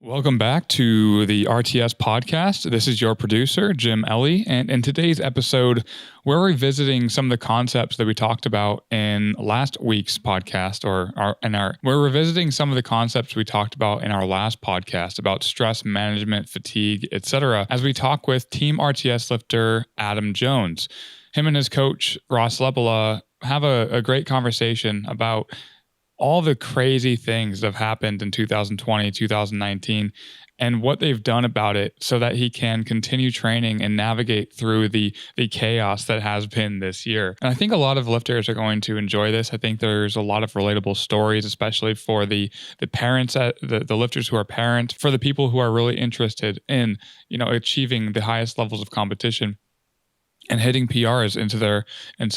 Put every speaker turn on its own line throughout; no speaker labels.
Welcome back to the RTS podcast. This is your producer, Jim Ellie, and in today's episode, we're revisiting some of the concepts that we talked about in last week's podcast, we're revisiting some of the concepts we talked about in our last podcast about stress management, fatigue, etc. as we talk with Team RTS lifter Adam Jones. Him and his coach, Ross Lebela, have a great conversation about all the crazy things that have happened in 2020, 2019, and what they've done about it so that he can continue training and navigate through the chaos that has been this year. And I think a lot of lifters are going to enjoy this. I think there's a lot of relatable stories, especially for the parents, the lifters who are parents, for the people who are really interested in, achieving the highest levels of competition and hitting PRs into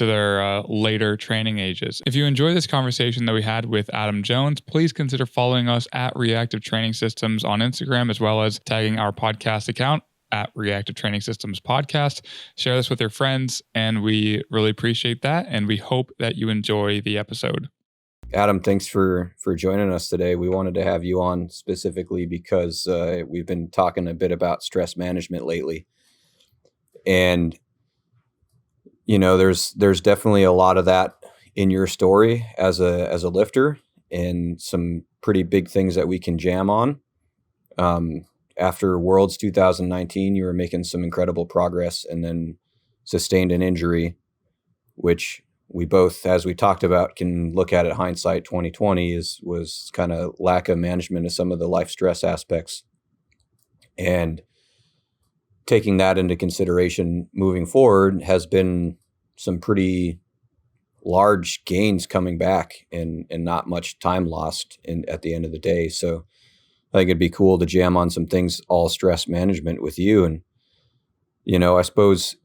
their later training ages. If you enjoy this conversation that we had with Adam Jones, please consider following us at Reactive Training Systems on Instagram, as well as tagging our podcast account at Reactive Training Systems Podcast. Share this with your friends, and we really appreciate that, and we hope that you enjoy the episode.
Adam, thanks for joining us today. We wanted to have you on specifically because we've been talking a bit about stress management lately. And there's definitely a lot of that in your story as a lifter, and some pretty big things that we can jam on. After Worlds 2019, you were making some incredible progress and then sustained an injury, which we both, as we talked about, can look at hindsight 2020 was kind of lack of management of some of the life stress aspects. And taking that into consideration moving forward has been some pretty large gains coming back and not much time lost at the end of the day. So I think it'd be cool to jam on some things, all stress management with you. And, I suppose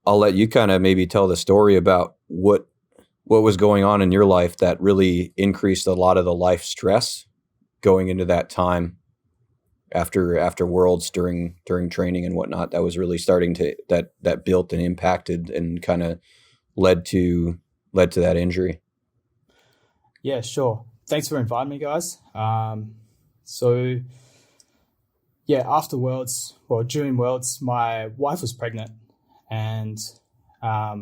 I'll let you kind of maybe tell the story about what was going on in your life that really increased a lot of the life stress going into that time after Worlds during training and whatnot, that was really starting to that built and impacted and kind of led to that injury.
Yeah, sure. Thanks for inviting me, guys. After Worlds, during Worlds, my wife was pregnant, and I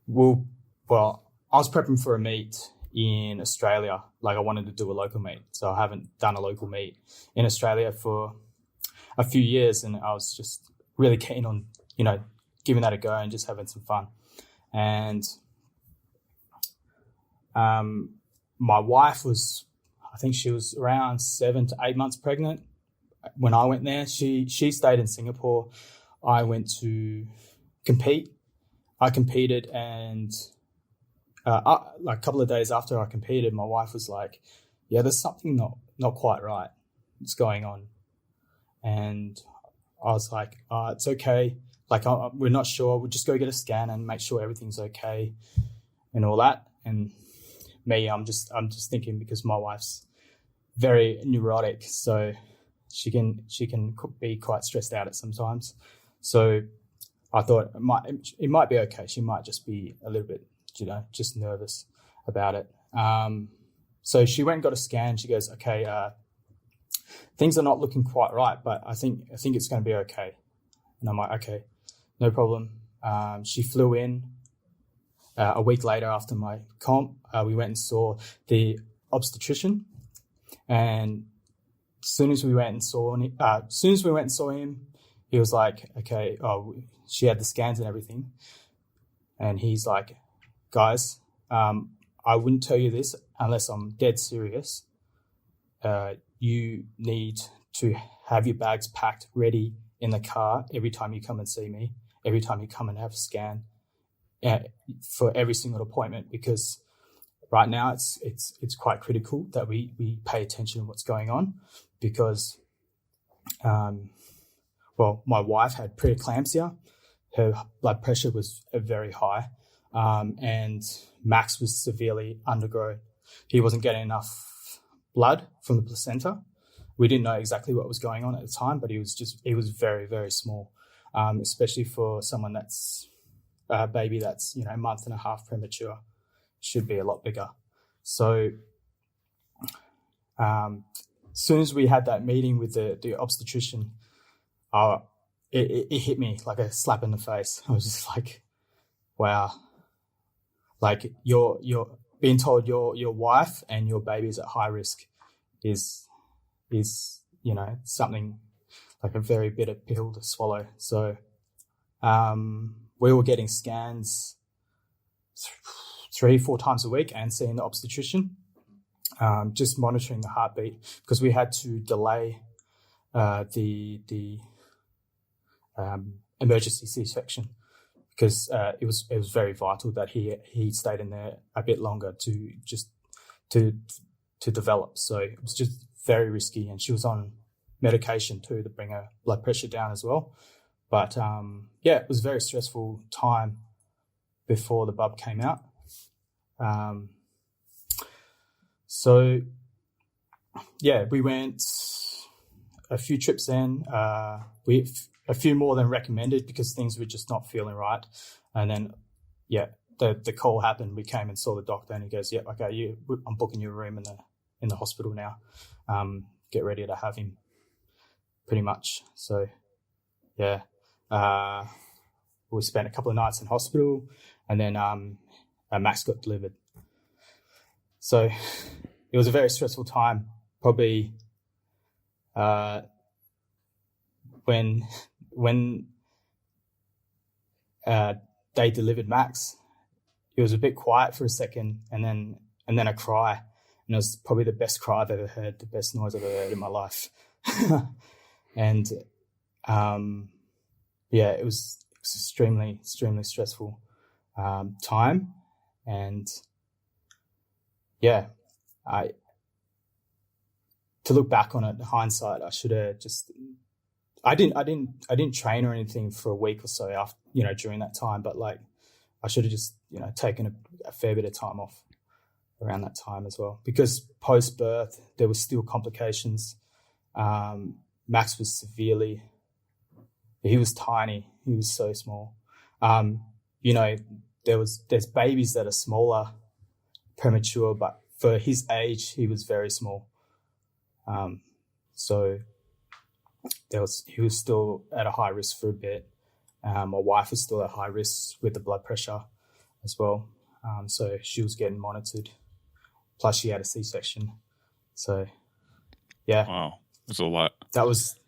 was prepping for a meet in Australia. Like, I wanted to do a local meet, so I haven't done a local meet in Australia for a few years, and I was just really keen on giving that a go and just having some fun. And my wife was, I think she was around 7 to 8 months pregnant when I went there. She stayed in Singapore. I went to compete. I competed, and a couple of days after I competed, my wife was like, "Yeah, there's something not quite right. What's going on?" And I was like, "It's okay. Like, we're not sure. We'll just go get a scan and make sure everything's okay and all that." And me, I'm just thinking, because my wife's very neurotic, so she can be quite stressed out at sometimes. So I thought it might be okay. She might just be a little bit, just nervous about it. So she went and got a scan. She goes, "Okay, things are not looking quite right, but I think it's going to be okay." And I'm like, "Okay, no problem." She flew in a week later after my comp. We went and saw the obstetrician, and as soon as we went and saw him, he was like, "Okay." She had the scans and everything, and he's like, "Guys, I wouldn't tell you this unless I'm dead serious. You need to have your bags packed ready in the car every time you come and see me, every time you come and have a scan, for every single appointment, because right now it's quite critical that we pay attention to what's going on, because my wife had preeclampsia. Her blood pressure was very high, and Max was severely undergrown. He wasn't getting enough blood from the placenta. We didn't know exactly what was going on at the time, but he was very, very small, especially for someone that's a baby that's, a month and a half premature. Should be a lot bigger. So As soon as we had that meeting with the obstetrician, it hit me like a slap in the face. I was just like, wow, like you're being told your wife and your baby is at high risk is something like a very bitter pill to swallow. So we were getting scans 3-4 times a week and seeing the obstetrician, just monitoring the heartbeat, because we had to delay the emergency C-section, because it was very vital that he stayed in there a bit longer to develop. So it was just very risky, and she was on medication too to bring her blood pressure down as well. But it was a very stressful time before the bub came out. We went a few trips in. A few more than recommended because things were just not feeling right. And then, the call happened. We came and saw the doctor, and he goes, "Yeah, okay, I'm booking you a room in the hospital now. Get ready to have him." Pretty much. So, we spent a couple of nights in hospital, and then Max got delivered. So it was a very stressful time. Probably when they delivered Max, it was a bit quiet for a second, and then a cry, and it was probably the best cry I've ever heard, the best noise I've ever heard in my life. And it was extremely stressful time, and to look back on it, in hindsight, I should have just. I didn't train or anything for a week or so after, during that time, but like I should have just, taken a fair bit of time off around that time as well, because post birth there was still complications. Max was he was tiny. He was so small. There's babies that are smaller, premature, but for his age, he was very small. He was still at a high risk for a bit. My wife was still at high risk with the blood pressure as well. So she was getting monitored. Plus she had a C-section. So, yeah.
Wow. That's a lot.
That was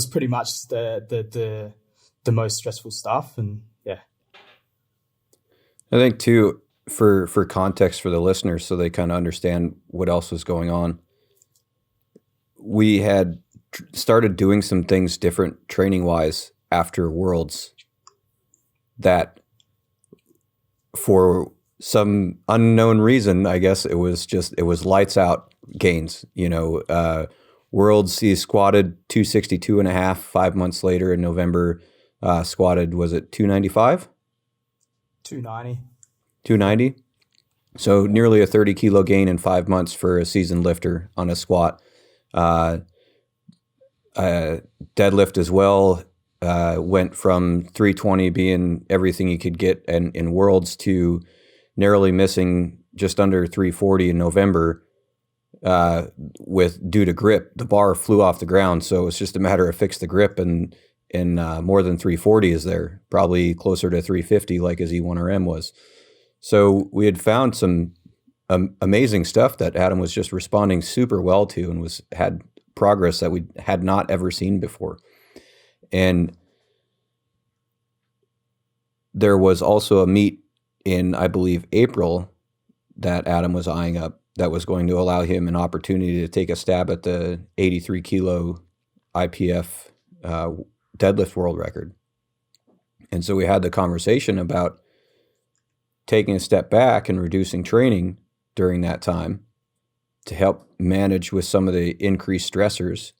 pretty much the most stressful stuff. And yeah.
I think too, for context for the listeners, so they kind of understand what else was going on, we had started doing some things different training wise after Worlds that for some unknown reason, I guess it was lights out gains. Worlds, he squatted 262.5. 5 months later in November, squatted, was it 295? 290. So nearly a 30 kilo gain in 5 months for a seasoned lifter on a squat. Deadlift as well, went from 320 being everything you could get in Worlds to narrowly missing just under 340 in November, due to grip. The bar flew off the ground, so it's just a matter of fix the grip, and more than 340 is there, probably closer to 350 like his E1RM was. So we had found some amazing stuff that Adam was just responding super well to, and had progress that we had not ever seen before. And there was also a meet in, I believe, April that Adam was eyeing up that was going to allow him an opportunity to take a stab at the 83 kilo IPF deadlift world record. And so we had the conversation about taking a step back and reducing training during that time to help manage with some of the increased stressors.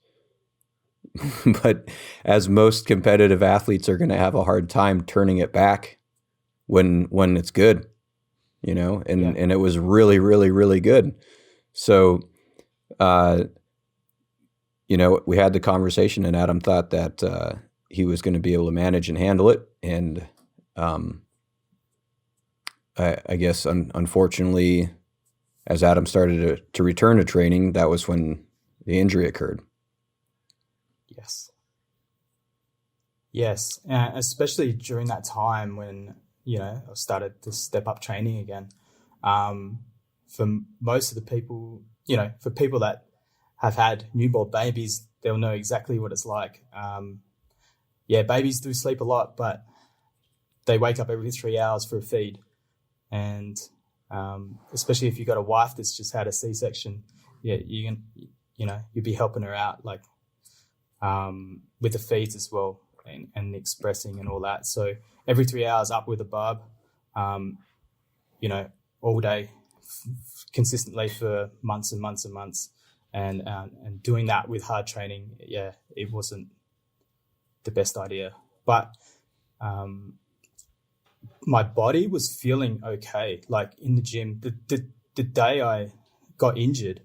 But as most competitive athletes are going to have a hard time turning it back when it's good, and it was really, really, really good. So, we had the conversation, and Adam thought that he was going to be able to manage and handle it. And I guess, unfortunately, as Adam started to return to training, that was when the injury occurred.
Yes, especially during that time when, I started to step up training again. For most of the people, for people that have had newborn babies, they'll know exactly what it's like. Babies do sleep a lot, but they wake up every 3 hours for a feed. And especially if you've got a wife that's just had a C-section, you'll be helping her out, like with the feeds as well. And expressing and all that. So every 3 hours up with a bub, all day, consistently for months and months and months, and doing that with hard training, it wasn't the best idea. But my body was feeling okay. Like in the gym, the day I got injured,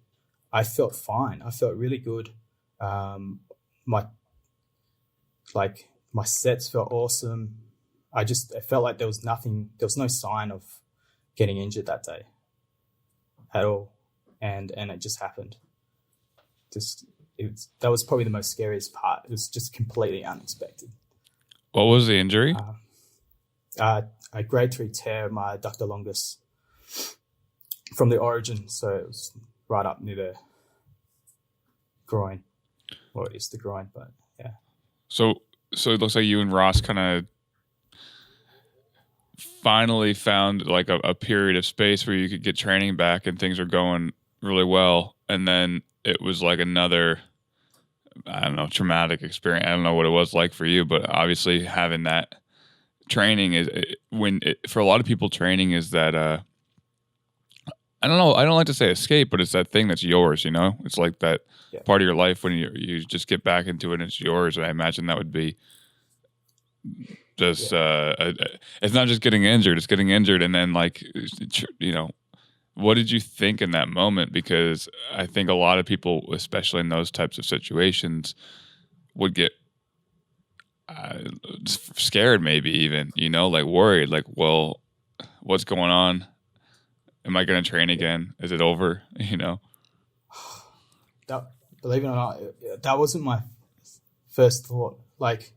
I felt fine. I felt really good. My sets felt awesome. I felt like there was no sign of getting injured that day at all. And it just happened. That was probably the most scariest part. It was just completely unexpected.
What was the injury?
A grade 3 tear of my adductor longus from the origin. So it was right up near the groin. Well, it is the groin, but yeah.
So it looks like you and Ross kind of finally found like a period of space where you could get training back and things were going really well. And then it was like another, I don't know, traumatic experience. I don't know what it was like for you, but obviously having that training for a lot of people, training is that, I don't know. I don't like to say escape, but it's that thing that's yours, It's like that part of your life when you just get back into it and it's yours. And I imagine that would be just, it's not just getting injured, it's getting injured. And then what did you think in that moment? Because I think a lot of people, especially in those types of situations, would get scared, maybe even, like worried, like, well, what's going on? Am I going to train again? Is it over?
Believe it or not, that wasn't my first thought. Like,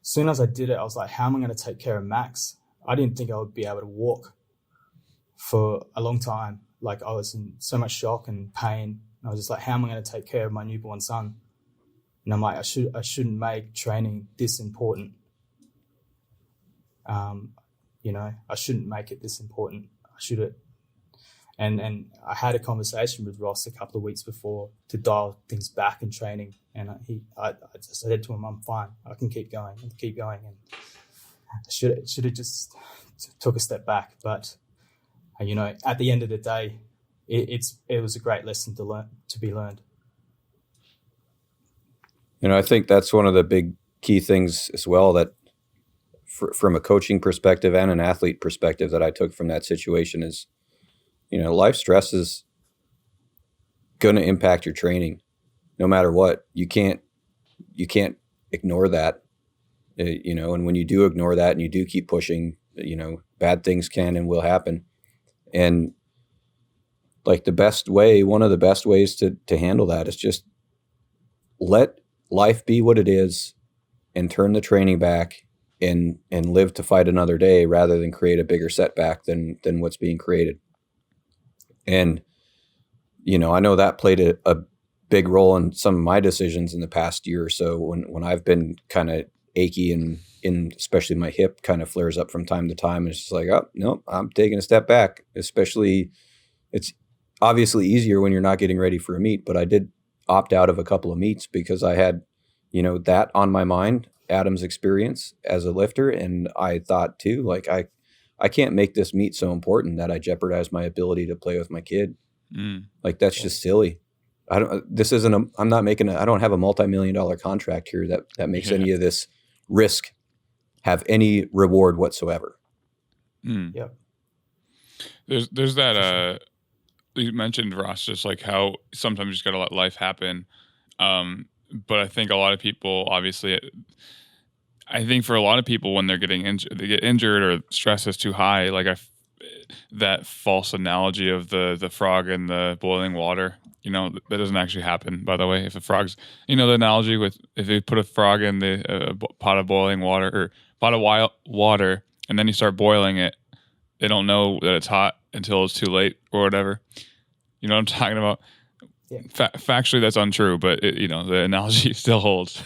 as soon as I did it, I was like, how am I going to take care of Max? I didn't think I would be able to walk for a long time. Like, I was in so much shock and pain. I was just like, how am I going to take care of my newborn son? And I'm like, I shouldn't make training this important. I shouldn't make it this important. I should. And I had a conversation with Ross a couple of weeks before to dial things back in training. And I just said to him, I'm fine. I can keep going and keep going. And I should have just took a step back. But, at the end of the day, it was a great lesson to be learned.
I think that's one of the big key things as well that from a coaching perspective and an athlete perspective that I took from that situation is, life stress is going to impact your training no matter what. You can't ignore that, and when you do ignore that and you do keep pushing, bad things can and will happen. And like one of the best ways to handle that is just let life be what it is and turn the training back and live to fight another day rather than create a bigger setback than what's being created. And, I know that played a big role in some of my decisions in the past year or so when I've been kind of achy and especially my hip kind of flares up from time to time. It's just like, oh, no, I'm taking a step back. Especially, it's obviously easier when you're not getting ready for a meet, but I did opt out of a couple of meets because I had, that on my mind, Adam's experience as a lifter. And I thought too, like, I can't make this meet so important that I jeopardize my ability to play with my kid. Like, that's just silly. I don't have a multi-million-dollar contract here that makes any of this risk have any reward whatsoever.
Yeah.
There's that, you mentioned, Ross, just like how sometimes you just got to let life happen. But I think a lot of people, obviously, I think for a lot of people when they're getting injured, they get injured or stress is too high. Like that false analogy of the frog in the boiling water. That doesn't actually happen, by the way. If a frog's, the analogy with if you put a frog in the pot of boiling water or pot of wild water, and then you start boiling it, they don't know that it's hot until it's too late or whatever. You know what I'm talking about?
Yeah.
Factually, that's untrue, but the analogy still holds.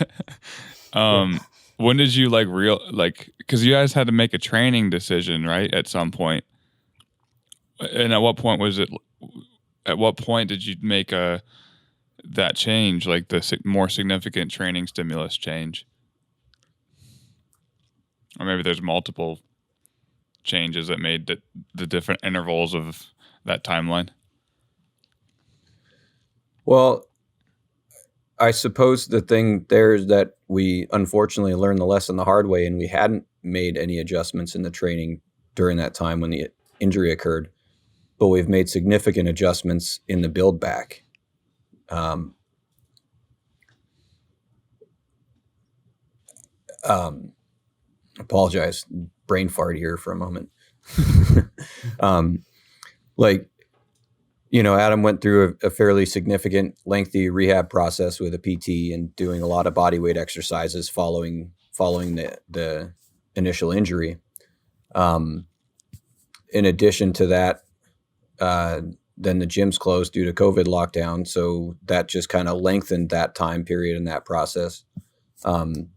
Yeah.
When did you because you guys had to make a training decision, right? At some point. And at what point was it? At what point did you make that change, like the more significant training stimulus change? Or maybe there's multiple changes that made the different intervals of that timeline.
Well, I suppose the thing there is that we unfortunately learned the lesson the hard way, and we hadn't made any adjustments in the training during that time when the injury occurred. But we've made significant adjustments in the build back. Apologize, brain fart here for a moment. Adam went through a fairly significant, lengthy rehab process with a PT and doing a lot of body weight exercises following the initial injury. In addition to that, then the gyms closed due to COVID lockdown. So that just kind of lengthened that time period in that process. And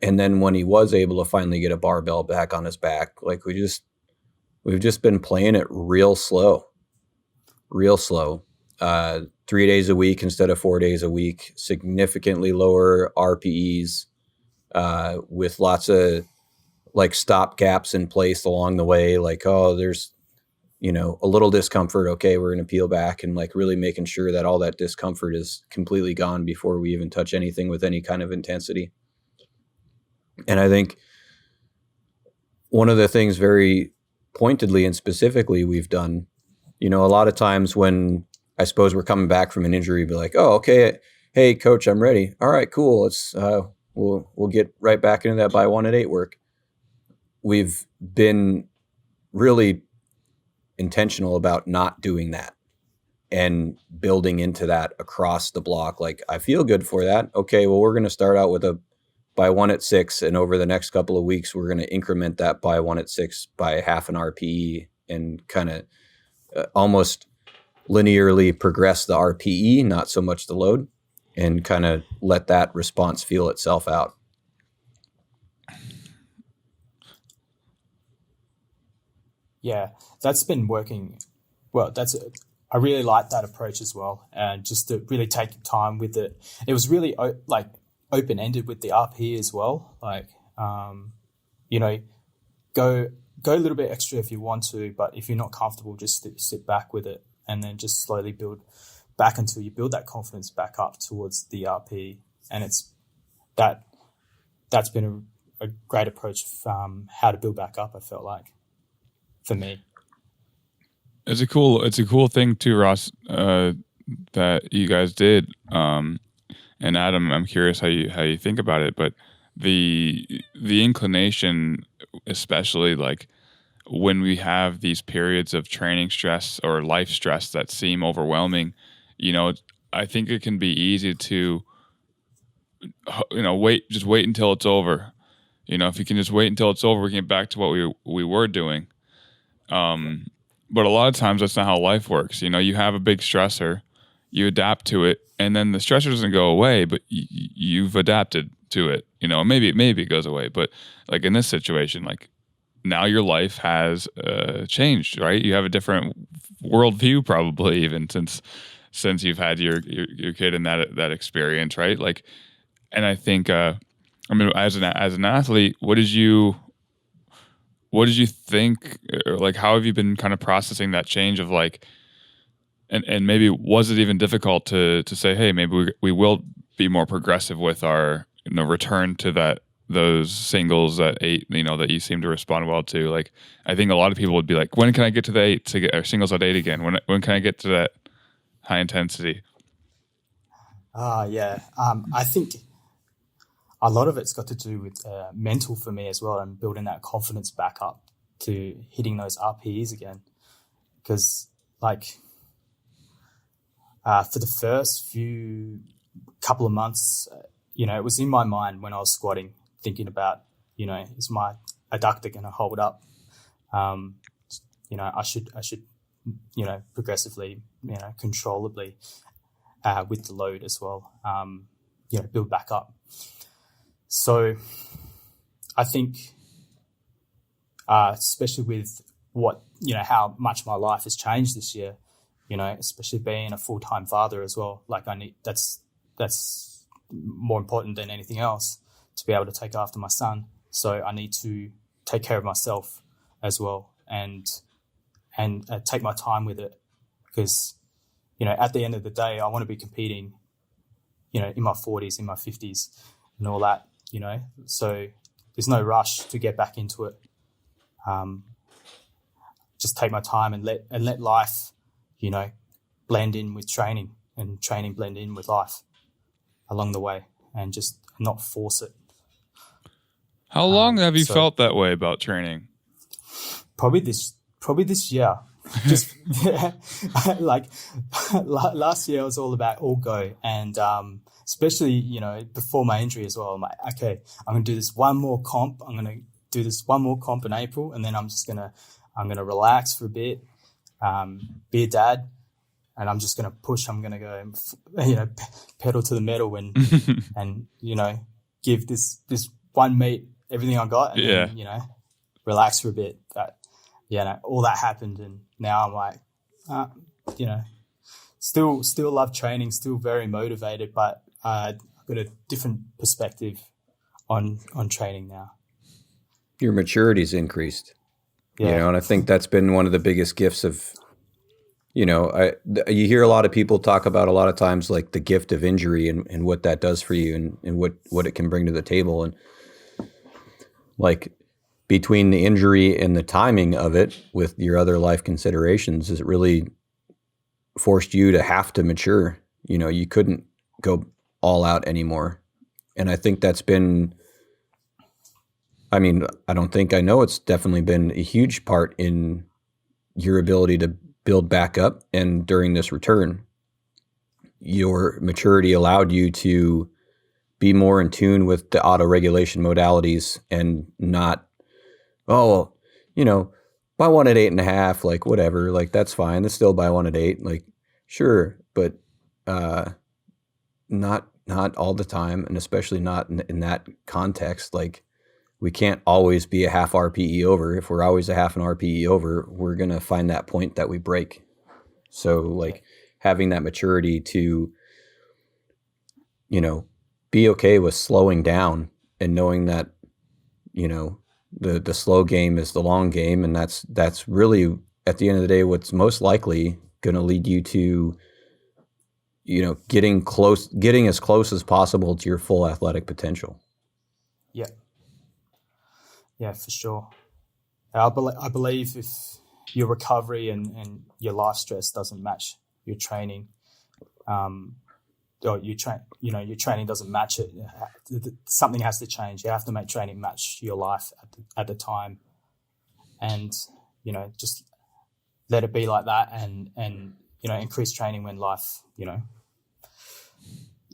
then when he was able to finally get a barbell back on his back, we've just been playing it real slow. 3 days a week instead of 4 days a week, significantly lower RPEs, with lots of stop gaps in place along the way. There's, a little discomfort. Okay, we're going to peel back, and really making sure that all that discomfort is completely gone before we even touch anything with any kind of intensity. And I think one of the things very pointedly and specifically we've done, a lot of times when I suppose we're coming back from an injury, be like, oh, okay, hey coach, I'm ready. All right, cool. Let's, we'll get right back into that by 1 at 8 work. We've been really intentional about not doing that and building into that across the block. I feel good for that. Okay, well, we're going to start out with a by 1 at 6, and over the next couple of weeks, we're going to increment that by 1 at 6 by half an RPE and kind of almost linearly progress the RPE, not so much the load, and kind of let that response feel itself out.
Yeah, that's been working well. I really like that approach as well, and just to really take time with it. It was really open-ended with the RP as well. Go a little bit extra if you want to, but if you're not comfortable, just sit back with it and then just slowly build back until you build that confidence back up towards the RP. And that's been a great approach from how to build back up, I felt like, for me.
It's a cool thing too, Ross, that you guys did. And Adam, I'm curious how you think about it, but the inclination, especially when we have these periods of training stress or life stress that seem overwhelming, I think it can be easy to, wait until it's over. If you can just wait until it's over, we can get back to what we were doing. But a lot of times that's not how life works. You have a big stressor, you adapt to it, and then the stressor doesn't go away, but you've adapted to it. Maybe it goes away, but in this situation, now your life has changed, right? You have a different worldview, probably even since you've had your kid in that experience, right? And I think, as an athlete, what did you think? Or how have you been kind of processing that change of and maybe was it even difficult to say, hey, maybe we will be more progressive with our return to those singles at 8, that you seem to respond well to. I think a lot of people would be like, when can I get to the 8 to get our singles at 8 again? When can I get to that high intensity?
Yeah. I think a lot of it's got to do with mental for me as well, and building that confidence back up to hitting those RPEs again. Because like for the first couple of months, it was in my mind when I was squatting, thinking about, is my adductor going to hold up? I should progressively, controllably with the load as well, build back up. So I think, especially with how much my life has changed this year, especially being a full-time father as well, like that's more important than anything else, to be able to take after my son. So I need to take care of myself as well, and take my time with it, because, at the end of the day, I want to be competing, in my 40s, in my 50s and all that, so there's no rush to get back into it. Just take my time and let life, blend in with training, and training blend in with life along the way, and just not force it.
How long have you felt that way about training? Probably
this year. Just like last year, I was all about all go, and especially before my injury as well. I'm like, okay, I'm gonna do this one more comp. I'm gonna do this one more comp in April, and then I'm gonna relax for a bit, be a dad, and I'm just gonna push. I'm gonna go, pedal to the metal, and give this one meet everything I got, and then, relax for a bit. But all that happened, and now I'm like, still love training, still very motivated, but I've got a different perspective on training now.
Your maturity's increased, and I think that's been one of the biggest gifts of, you hear a lot of people talk about a lot of times, like the gift of injury and what that does for you, and what it can bring to the table. And like, between the injury and the timing of it with your other life considerations, is it really forced you to have to mature. You couldn't go all out anymore. And I think that's been, I know it's definitely been a huge part in your ability to build back up. And during this return, your maturity allowed you to be more in tune with the auto regulation modalities, and not, buy one at 8.5, like whatever, like that's fine. It's still buy one at 8, like sure, but not all the time, and especially not in that context. Like, we can't always be a half RPE over. If we're always a half an RPE over, we're gonna find that point that we break. So like, having that maturity to, be okay with slowing down, and knowing that, the slow game is the long game, and that's really, at the end of the day, what's most likely going to lead you to, getting as close as possible to your full athletic potential.
Yeah, for sure. I believe if your recovery and your life stress doesn't match your training, or your training doesn't match it, something has to change. You have to make training match your life at the time, and just let it be like that, and increase training when life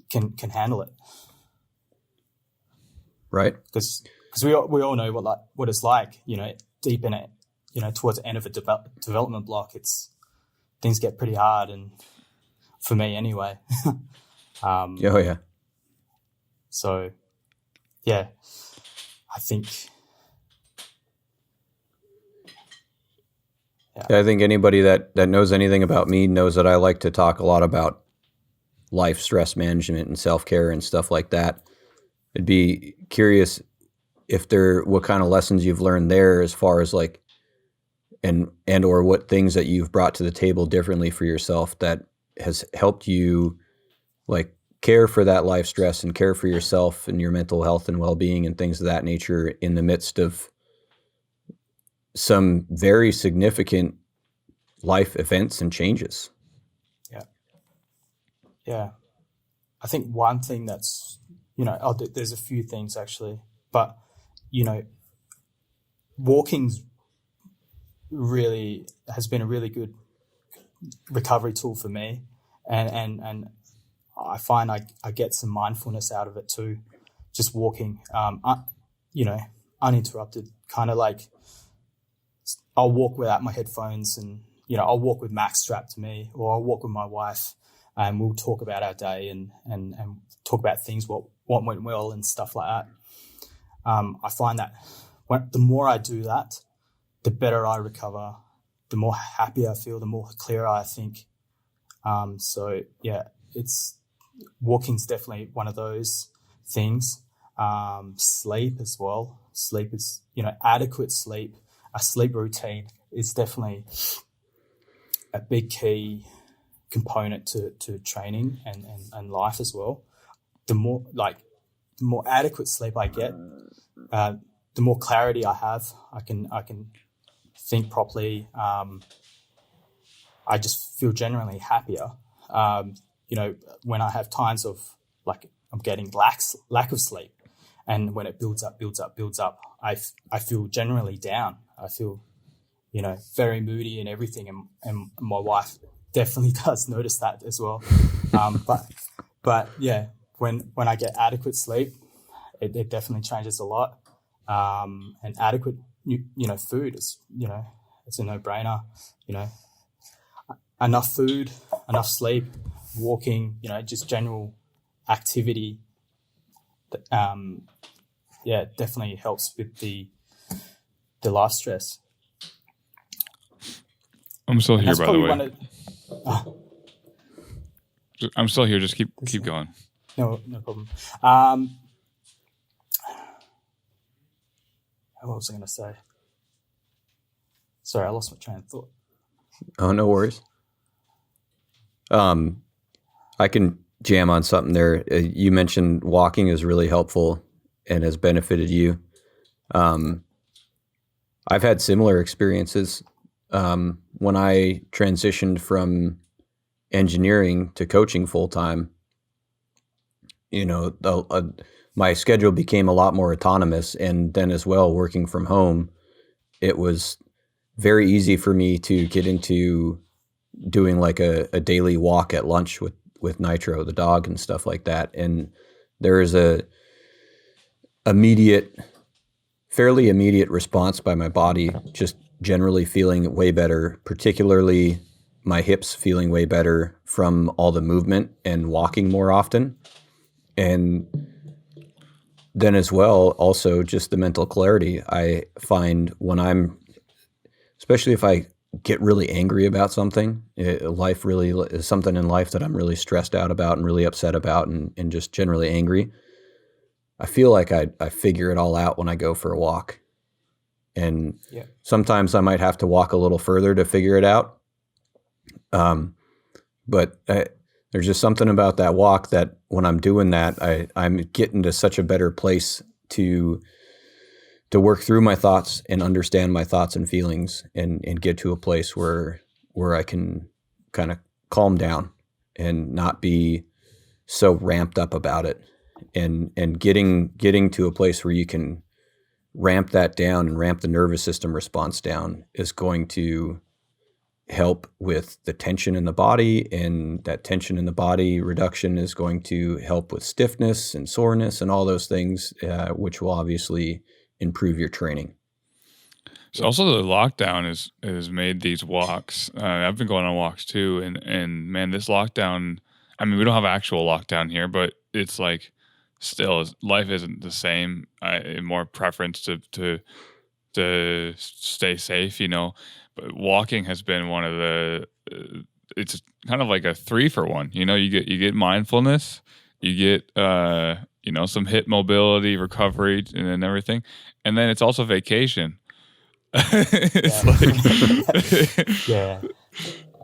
can handle it.
Right.
Because we all know what it's like. Deep in it, towards the end of a development block, things get pretty hard, and for me anyway.
Yeah.
So, yeah, I think.
Yeah, I think anybody that knows anything about me knows that I like to talk a lot about life stress management and self-care and stuff like that. I'd be curious what kind of lessons you've learned there, as far as like, and or what things that you've brought to the table differently for yourself that has helped you, like, care for that life stress and care for yourself and your mental health and well-being and things of that nature in the midst of some very significant life events and changes.
Yeah. I think one thing that's, there's a few things actually, but, walking's really has been a really good recovery tool for me, and I find I get some mindfulness out of it too, just walking, uninterrupted, kind of like I'll walk without my headphones, and I'll walk with Max strapped to me, or I'll walk with my wife, and we'll talk about our day and talk about things, what went well and stuff like that. I find that the more I do that, the better I recover, the more happy I feel, the more clearer I think. So yeah, walking's definitely one of those things. Sleep as well. Sleep is, adequate sleep. A sleep routine is definitely a big key component to training and life as well. The more adequate sleep I get, the more clarity I have. I can think properly. I just feel generally happier. When I have times of like I'm getting lack of sleep, and when it builds up, I feel generally down. I feel, very moody and everything, and my wife definitely does notice that as well. But yeah, when I get adequate sleep, it definitely changes a lot. And adequate, food is, it's a no-brainer. Enough food, enough sleep, walking, just general activity. Definitely helps with the life stress.
I'm still here, by the way. I'm still here. Just keep going.
No problem. What was I going to say? Sorry, I lost my train of thought.
Oh, no worries. I can jam on something there. You mentioned walking is really helpful and has benefited you. I've had similar experiences. When I transitioned from engineering to coaching full time, my schedule became a lot more autonomous, and then as well, working from home, it was very easy for me to get into doing like a daily walk at lunch with Nitro, the dog, and stuff like that. And there is a fairly immediate response by my body, just generally feeling way better, particularly my hips feeling way better from all the movement and walking more often. And then as well, also just the mental clarity I find when especially if I get really angry about something, life really is something in life that I'm really stressed out about and really upset about and just generally angry. I feel like I figure it all out when I go for a walk. And sometimes I might have to walk a little further to figure it out. But there's just something about that walk that when I'm doing that, I'm getting to such a better place to work through my thoughts and understand my thoughts and feelings and get to a place where I can kind of calm down and not be so ramped up about it. And getting to a place where you can ramp that down and ramp the nervous system response down is going to help with the tension in the body, and that tension in the body reduction is going to help with stiffness and soreness and all those things, which will obviously improve your training.
So also the lockdown has made these walks. I've been going on walks too, and man, this lockdown. I mean, we don't have actual lockdown here, but it's like still life isn't the same. More preference to stay safe, But walking has been one of the. It's kind of like a 3-for-1. You get mindfulness, you get some hip mobility, recovery, and then everything, and then it's also vacation. It's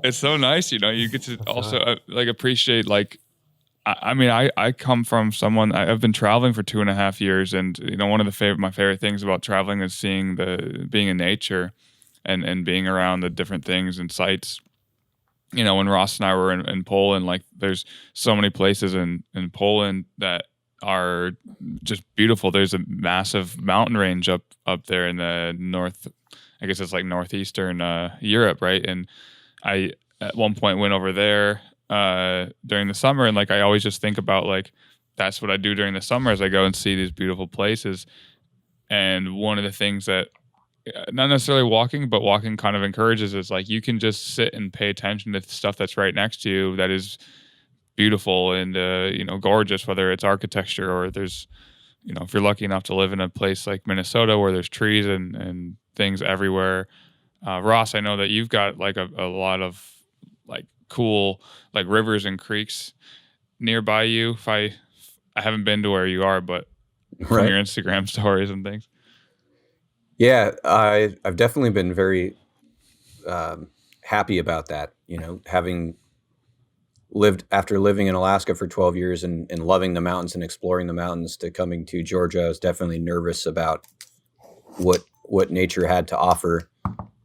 it's so nice, you get to also appreciate I come from someone. I've been traveling for 2.5 years, and one of my favorite things about traveling is being in nature, and being around the different things and sites. When Ross and I were in Poland, there's so many places in Poland that are just beautiful. There's a massive mountain range up there in the I guess it's like northeastern Europe, right? And I at one point went over there during the summer, and like I always just think about like that's what I do during the summer is I go and see these beautiful places. And one of the things that not necessarily walking, but walking kind of encourages is like you can just sit and pay attention to stuff that's right next to you that is beautiful and gorgeous, whether it's architecture or there's if you're lucky enough to live in a place like Minnesota where there's trees and things everywhere. Ross, I know that you've got like a lot of like cool like rivers and creeks nearby you. If I haven't been to where you are, but from your Instagram stories and things.
Yeah, I've definitely been very happy about that. Having living in Alaska for 12 years and loving the mountains and exploring the mountains, to coming to Georgia, I was definitely nervous about what nature had to offer.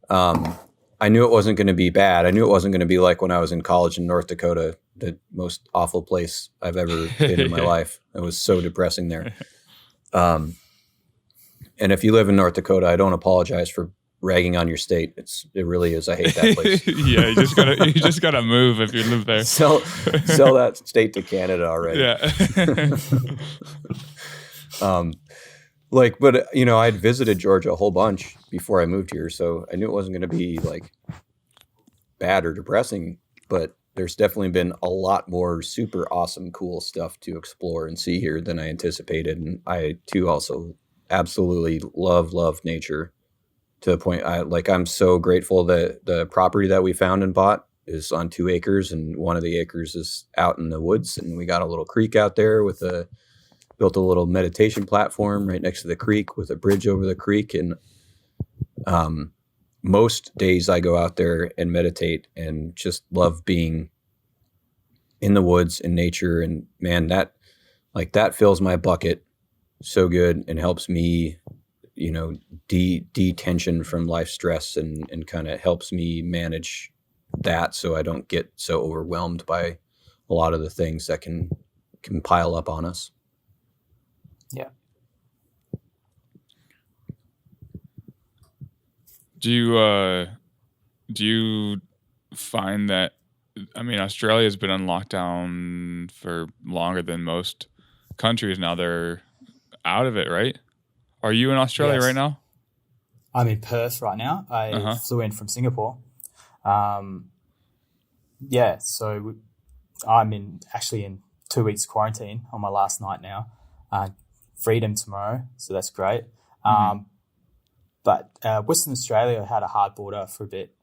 I knew it wasn't going to be bad. I knew it wasn't going to be like when I was in college in North Dakota, the most awful place I've ever been in my life. It was so depressing there. And if you live in North Dakota, I don't apologize for ragging on your state. It really is. I hate that place.
Yeah, you just gotta move if you live there.
Sell that state to Canada already.
Yeah.
But I'd visited Georgia a whole bunch before I moved here, so I knew it wasn't going to be like bad or depressing. But there's definitely been a lot more super awesome, cool stuff to explore and see here than I anticipated. And I too also absolutely love nature. To the point, I'm so grateful that the property that we found and bought is on 2 acres, and one of the acres is out in the woods, and we got a little creek out there built a little meditation platform right next to the creek with a bridge over the creek. And most days I go out there and meditate and just love being in the woods in nature. And man, that fills my bucket so good and helps me detension from life stress and kind of helps me manage that so I don't get so overwhelmed by a lot of the things that can pile up on us.
Yeah.
Do you find that, I mean, Australia has been on lockdown for longer than most countries now. They're out of it, right? Are you in Australia right now?
I'm in Perth right now. I flew in from Singapore. So I'm actually in 2 weeks quarantine on my last night now. Freedom tomorrow, so that's great. But Western Australia had a hard border for a bit,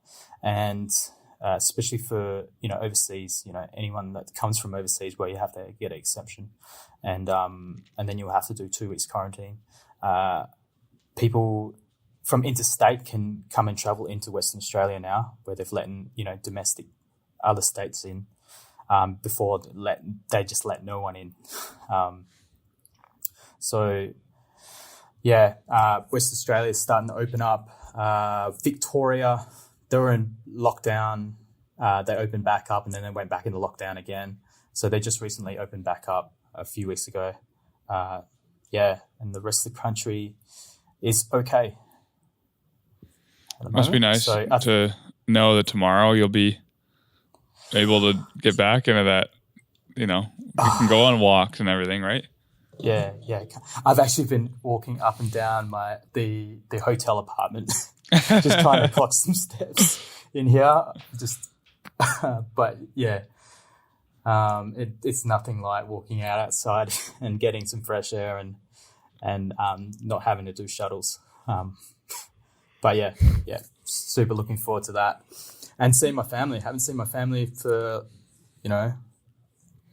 and especially for overseas, anyone that comes from overseas where you have to get an exemption, and then you'll have to do 2 weeks quarantine. People from interstate can come and travel into Western Australia now, where they've let domestic other states in. Before they just let no one in. Western Australia is starting to open up. Victoria, they were in lockdown. They opened back up and then they went back into lockdown again. So they just recently opened back up a few weeks ago. And the rest of the country is okay.
Must be nice to know that tomorrow you'll be able to get back into that, you can go on walks and everything, right?
Yeah. I've actually been walking up and down the hotel apartment, just trying to clock some steps in here. It's nothing like walking outside and getting some fresh air and not having to do shuttles. Super looking forward to that. And seeing my family. Haven't seen my family for,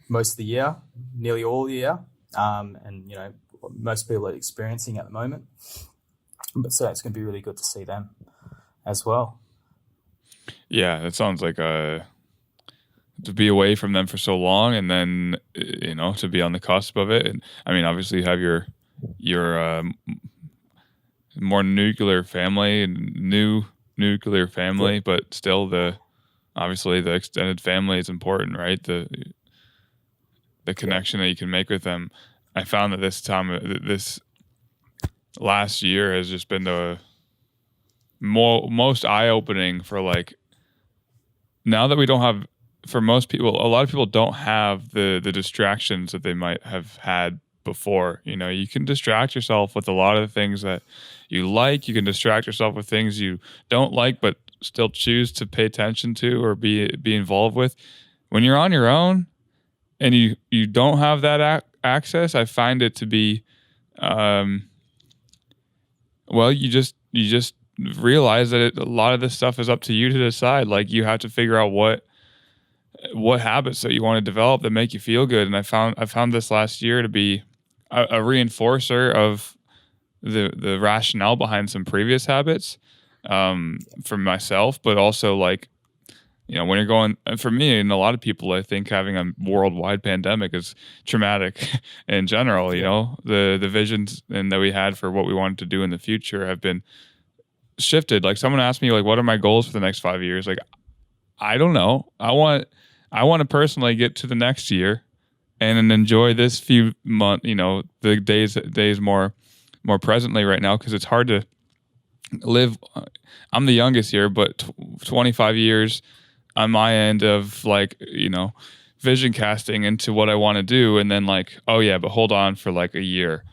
most of the year, nearly all year. Most people are experiencing at the moment. But so it's going to be really good to see them as well. Yeah,
it sounds like to be away from them for so long and then, to be on the cusp of it. And I mean, obviously you have your more nuclear family, but still obviously the extended family is important, right? The connection that you can make with them. I found that this last year has just been most eye-opening for like, now that we don't have, for most people, a lot of people don't have the distractions that they might have had before. You know, you can distract yourself with a lot of the things that you like. You can distract yourself with things you don't like, but still choose to pay attention to or be involved with. When you're on your own and you don't have that access, I find it to be, well, you just realize that a lot of this stuff is up to you to decide. Like, you have to figure out what habits that you want to develop that make you feel good. And I found this last year to be a reinforcer of the rationale behind some previous habits, for myself, but also like, you know, when you're going, for me and a lot of people, I think having a worldwide pandemic is traumatic in general. You know, the visions and that we had for what we wanted to do in the future have been shifted. Like, someone asked me, like, what are my goals for the next 5 years? Like, I don't know. I want to personally get to the next year and then enjoy this few months, you know, the days more presently right now, because it's hard to live. I'm the youngest here, but 25 years on my end of, like, you know, vision casting into what I want to do, and then like, oh yeah, but hold on for like a year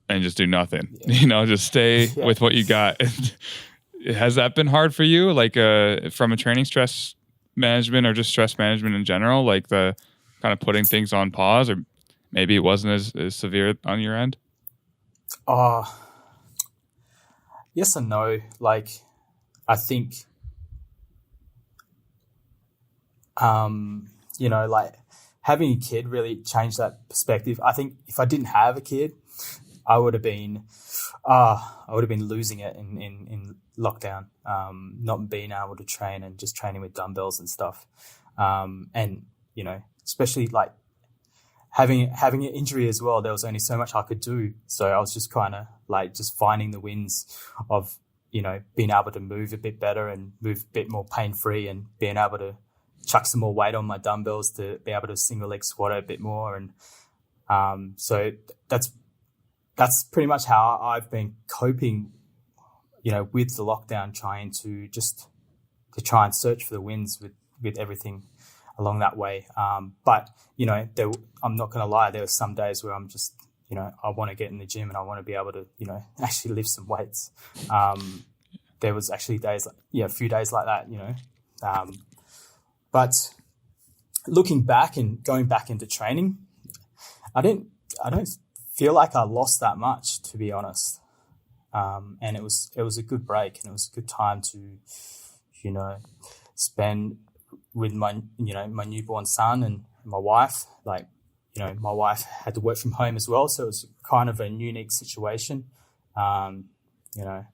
and just do nothing. You know, just stay with what you got. Has that been hard for you, like, from a training stress management or just stress management in general, like the kind of putting things on pause, or maybe it wasn't as severe on your end?
Yes and no. Like, I think, you know, like, having a kid really changed that perspective. I think if I didn't have a kid, I would have been losing it in lockdown, not being able to train and just training with dumbbells and stuff. And, you know, especially like having an injury as well, there was only so much I could do. So I was just kind of like just finding the wins of, you know, being able to move a bit better and move a bit more pain-free, and being able to chuck some more weight on my dumbbells to be able to single leg squat a bit more. And so that's pretty much how I've been coping, you know, with the lockdown, trying to try and search for the wins with everything along that way. But, you know, I'm not going to lie, there were some days where I'm just, you know, I want to get in the gym and I want to be able to, you know, actually lift some weights. There was actually a few days like that, you know. But looking back and going back into training, I don't feel like I lost that much, to be honest. And it was a good break, and it was a good time to, you know, spend with my newborn son and my wife. Like, you know, my wife had to work from home as well, so it was kind of a unique situation. You know,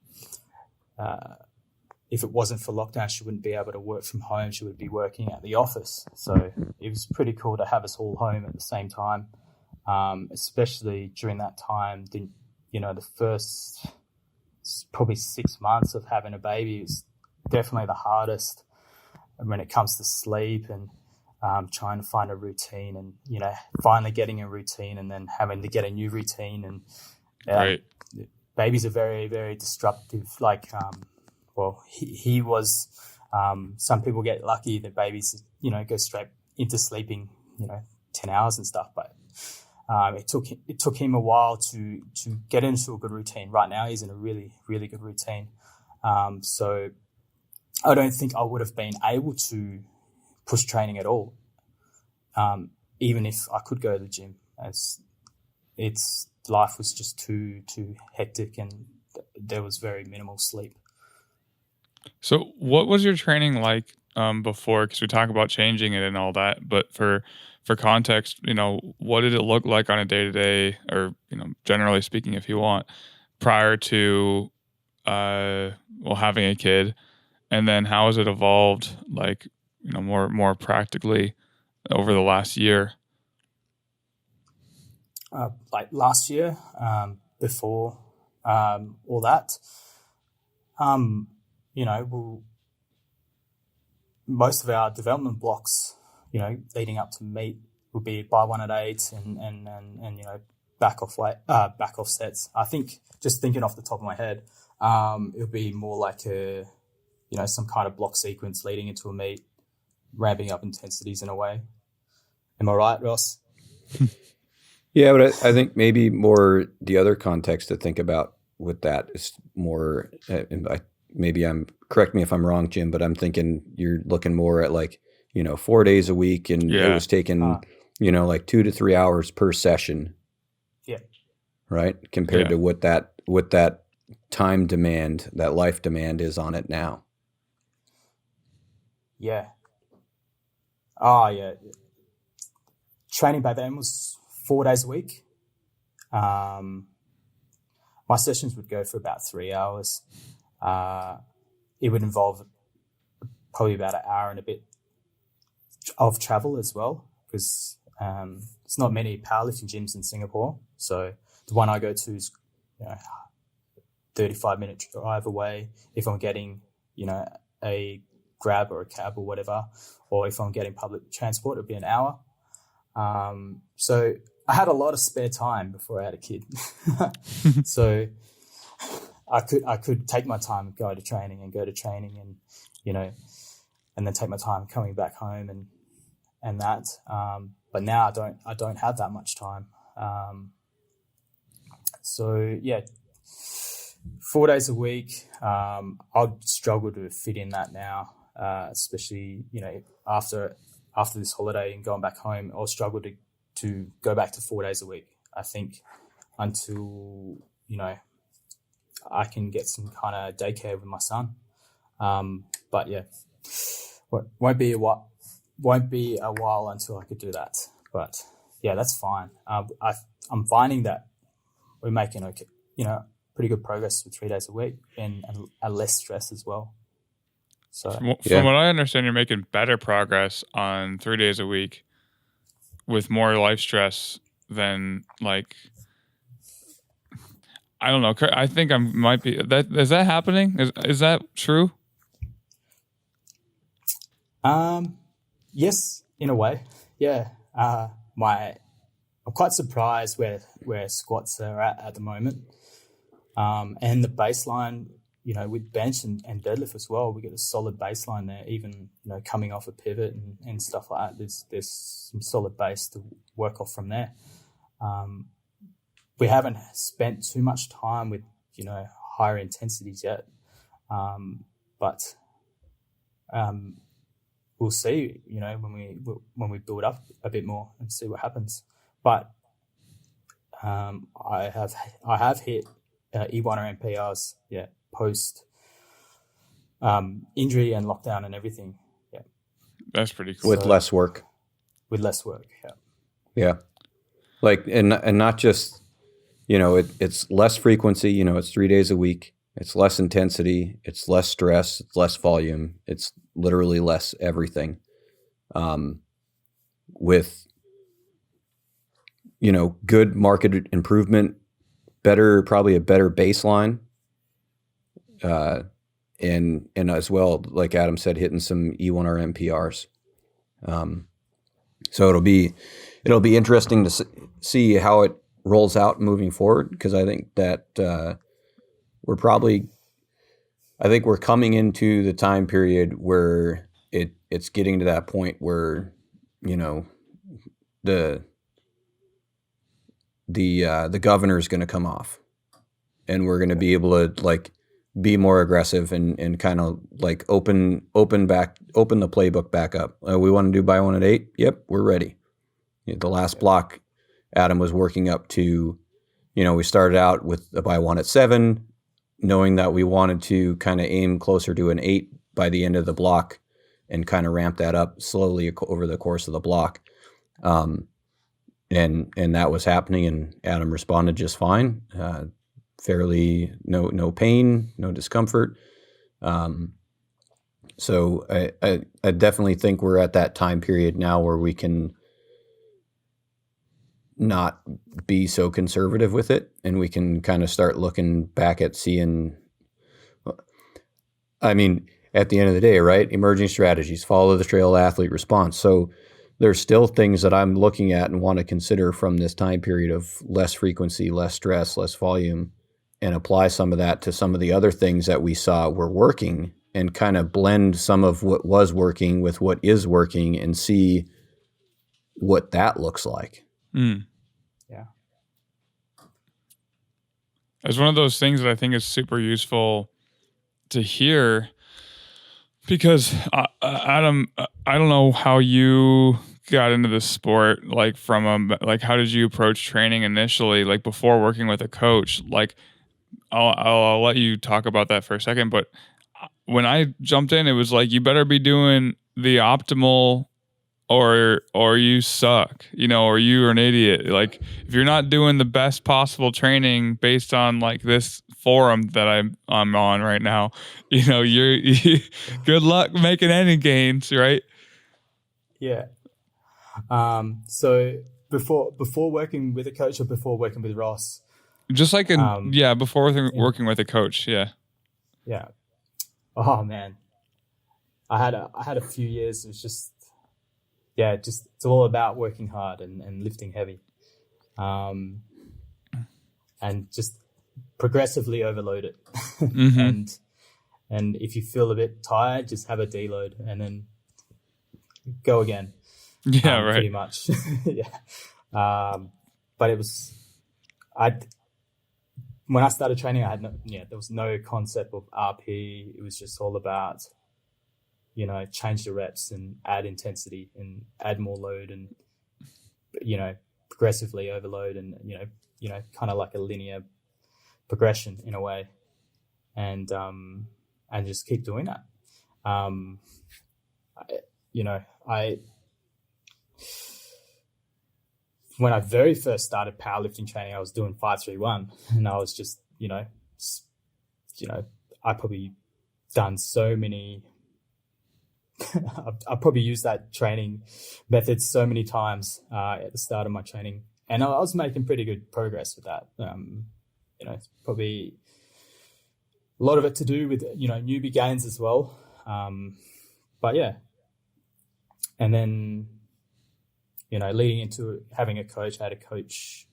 if it wasn't for lockdown, she wouldn't be able to work from home. She would be working at the office. So it was pretty cool to have us all home at the same time, especially during that time. You know, the first probably 6 months of having a baby is definitely the hardest when it comes to sleep and trying to find a routine, and, you know, finally getting a routine and then having to get a new routine. And
Right.
Babies are very, very disruptive. Like, well, he was, some people get lucky that babies, you know, go straight into sleeping, you know, 10 hours and stuff. But it took him a while to get into a good routine. Right now, he's in a really, really good routine. So I don't think I would have been able to push training at all, even if I could go to the gym, as life was just too hectic, and there was very minimal sleep.
So what was your training like before? Because we talk about changing it and all that, but for context, you know, what did it look like on a day-to-day, or, you know, generally speaking, if you want, prior to having a kid, and then how has it evolved, like, you know, more practically over the last year?
Like last year, before all that, you know, most of our development blocks, you know, leading up to meet would be by 1 at 8 and you know, back off sets. I think, just thinking off the top of my head, it'll be more like some kind of block sequence leading into a meet, ramping up intensities in a way. Am I right, Ross?
Yeah, but I think maybe more the other context to think about with that is more, correct me if I'm wrong, Jim, but I'm thinking you're looking more at like, 4 days a week, and it was taking, like 2 to 3 hours per session.
Yeah.
Right. Compared to what that time demand, that life demand is on it now.
Yeah. Oh, yeah. Training back then was 4 days a week. My sessions would go for about 3 hours. It would involve probably about an hour and a bit of travel as well, because there's not many powerlifting gyms in Singapore. So the one I go to is 35-minute drive away. If I'm getting a Grab or a cab or whatever, or if I'm getting public transport, it'll be an hour. So I had a lot of spare time before I had a kid. So I could take my time and go to training and and then take my time coming back home and that. But now I don't have that much time. So yeah, 4 days a week. I'd struggle to fit in that now, especially after this holiday and going back home. I'll struggle to go back to 4 days a week, I think, until I can get some kind of daycare with my son. But yeah, won't be a while until I could do that. But yeah, that's fine. I'm finding that we're making pretty good progress with 3 days a week and less stress as well. So
from what I understand, you're making better progress on 3 days a week with more life stress than like, I don't know. I think I might be that. Is that happening? Is that true?
Yes, in a way. Yeah. I'm quite surprised where squats are at the moment. And the baseline, with bench and deadlift as well, we get a solid baseline there, even, coming off a pivot and stuff like that. There's some solid base to work off from there. We haven't spent too much time with, higher intensities yet. But we'll see, when we build up a bit more and see what happens. But I have hit E1RM PRs, post injury and lockdown and everything. Yeah,
that's pretty cool.
With less work.
With less work, yeah.
Yeah, like and not just it's less frequency. It's 3 days a week. It's less intensity. It's less stress. It's less volume. It's literally less everything. With good market improvement, probably a better baseline, and as well, like Adam said, hitting some E1RM PRs. So it'll be interesting to see how it rolls out moving forward, because I think that we're coming into the time period where it's getting to that point where the governor is going to come off, and we're going to be able to be more aggressive and kind of open the playbook back up. We want to do buy one at 8. Yep, we're ready. The last block, Adam was working up to, we started out with a buy one at 7, knowing that we wanted to kind of aim closer to an 8 by the end of the block and kind of ramp that up slowly over the course of the block. And that was happening, and Adam responded just fine. Fairly no pain, no discomfort. So I definitely think we're at that time period now where we can not be so conservative with it, and we can kind of start looking back at seeing, I mean, at the end of the day, right? Emerging strategies, follow the trail athlete response. So there's still things that I'm looking at and want to consider from this time period of less frequency, less stress, less volume, and apply some of that to some of the other things that we saw were working, and kind of blend some of what was working with what is working and see what that looks like.
Yeah.
It's one of those things that I think is super useful to hear, because Adam, I don't know how you got into the sport, like like how did you approach training initially, like before working with a coach? Like I'll let you talk about that for a second, but when I jumped in, it was like, you better be doing the optimal or you suck, or you're an idiot. Like if you're not doing the best possible training based on like this forum that I'm on right now, you're good luck making any gains, right?
Yeah. So before working with a coach, or before working with Ross?
Just like before working with a coach. Yeah.
Yeah. Oh man, I had a few years. It was just it's all about working hard and lifting heavy, and just progressively overload it.
Mm-hmm.
and if you feel a bit tired, just have a deload and then go again.
Yeah, right.
Pretty much. Yeah. But it was, when I started training, there was no concept of RP. It was just all about, change the reps and add intensity and add more load and, progressively overload and, kind of like a linear progression in a way, and just keep doing that. When I very first started powerlifting training, I was doing 5-3-1, and I was just, I probably done so many. I probably used that training method so many times at the start of my training, and I was making pretty good progress with that. Probably a lot of it to do with newbie gains as well. But yeah, and then leading into having a coach, I had a coach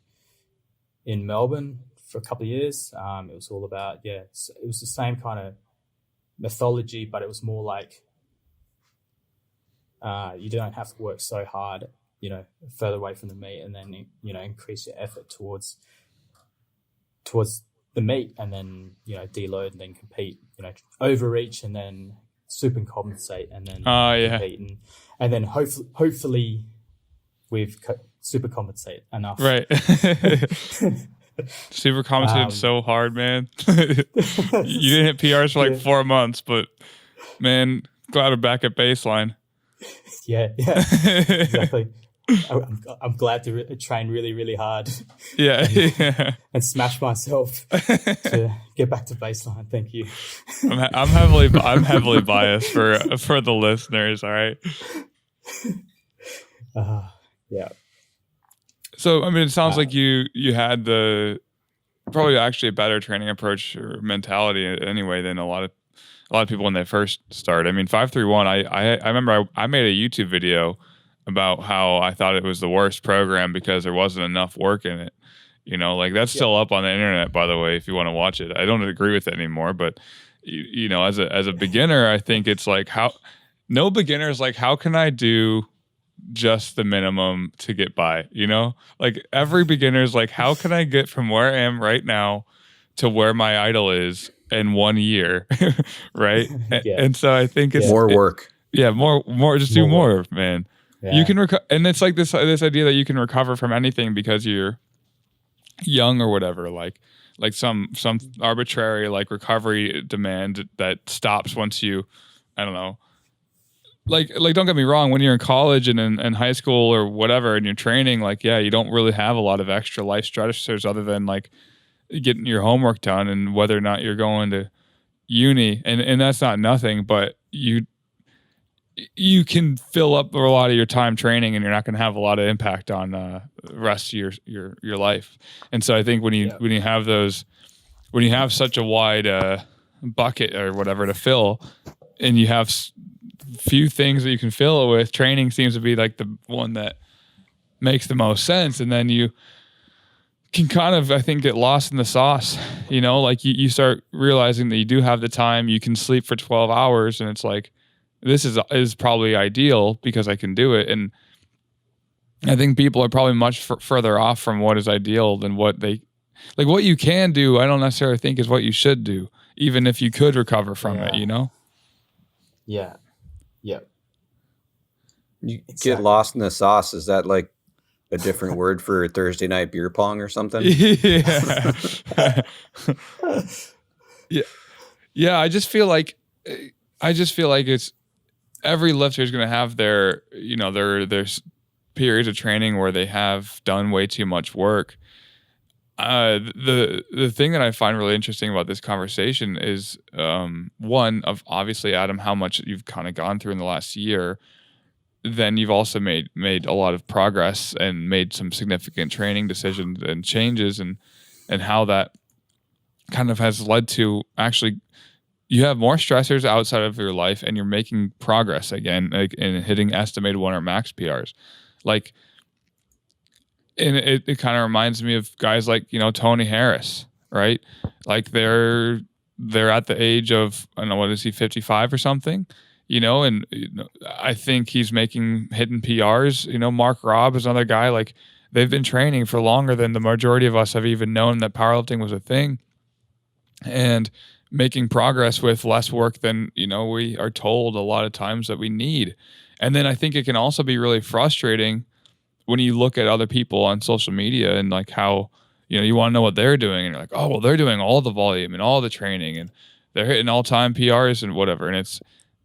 in Melbourne for a couple of years. It was all about it was the same kind of methodology, but it was more like you don't have to work so hard, further away from the meet, and then increase your effort towards the meet, and then deload and then compete, overreach and then super compensate and then compete, and then hopefully we've super compensate enough.
Right. Super compensated so hard, man. You didn't hit PRs for like 4 months, but man, glad we're back at baseline.
Yeah, exactly. I'm glad to train really, really hard. And smash myself to get back to baseline. Thank you.
I'm heavily biased for the listeners. All right.
Yeah.
So I mean, it sounds like you had probably actually a better training approach or mentality anyway than a lot of people when they first start. I mean, 5-3-1. I remember I made a YouTube video about how I thought it was the worst program because there wasn't enough work in it. Like that's still up on the internet, by the way, if you want to watch it. I don't agree with it anymore, but as a beginner, I think it's like no beginner is like, how can I do just the minimum to get by? Like every beginner is like, how can I get from where I am right now to where my idol is in 1 year? Right. And so I think it's
more work.
More, just do more,
work.
Man.
Yeah.
You can and it's like this idea that you can recover from anything because you're young or whatever, like some arbitrary like recovery demand that stops once you, I don't know, like don't get me wrong, when you're in college and in high school or whatever and you're training, like you don't really have a lot of extra life stressors other than like getting your homework done and whether or not you're going to uni, and that's not nothing, but you can fill up a lot of your time training and you're not going to have a lot of impact on the rest of your life. And so I think when you have such a wide bucket or whatever to fill, and you have few things that you can fill it with, training seems to be like the one that makes the most sense. And then you can kind of, I think, get lost in the sauce, like you start realizing that you do have the time, you can sleep for 12 hours, and it's like, this is probably ideal because I can do it. And I think people are probably much further off from what is ideal than what what you can do. I don't necessarily think is what you should do, even if you could recover from it,
Yeah. Yeah.
You get lost in the sauce. Is that like a different word for Thursday night beer pong or something?
Yeah. Yeah. Yeah. I just feel like it's every lifter is going to have their periods of training where they have done way too much work. The thing that I find really interesting about this conversation is one of, obviously, Adam, how much you've kind of gone through in the last year. Then you've also made a lot of progress and made some significant training decisions and changes, and how that kind of has led to, actually, you have more stressors outside of your life and you're making progress again, like in hitting estimated 1RM max PRs. Like, and it kind of reminds me of guys like, Tony Harris, right? Like they're at the age of, I don't know, what is he, 55 or something? And I think he's hitting PRs. Mark Robb is another guy. Like, they've been training for longer than the majority of us have even known that powerlifting was a thing, and making progress with less work than, we are told a lot of times that we need. And then I think it can also be really frustrating when you look at other people on social media and like how, you want to know what they're doing, and you're like, oh, well, they're doing all the volume and all the training and they're hitting all-time PRs and whatever. And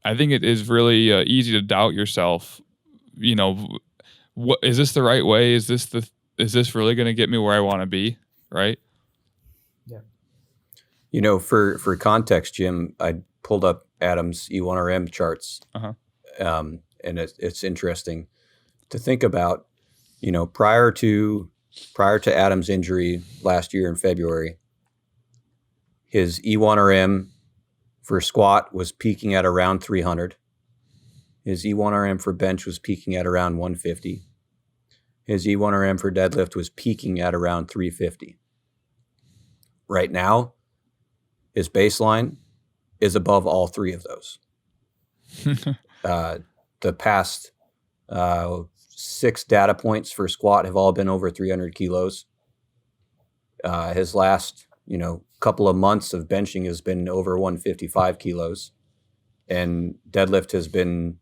I think it is really easy to doubt yourself. What is this the right way? Is this really going to get me where I want to be? Right.
Yeah. For context, Jim, I pulled up Adam's E1RM charts. And it's interesting to think about, prior to Adam's injury last year in February, his E1RM for squat was peaking at around 300. His E1RM for bench was peaking at around 150. His E1RM for deadlift was peaking at around 350. Right now, his baseline is above all three of those. The past 6 data points for squat have all been over 300 kilos. His last, couple of months of benching has been over 155 kilos, and deadlift has been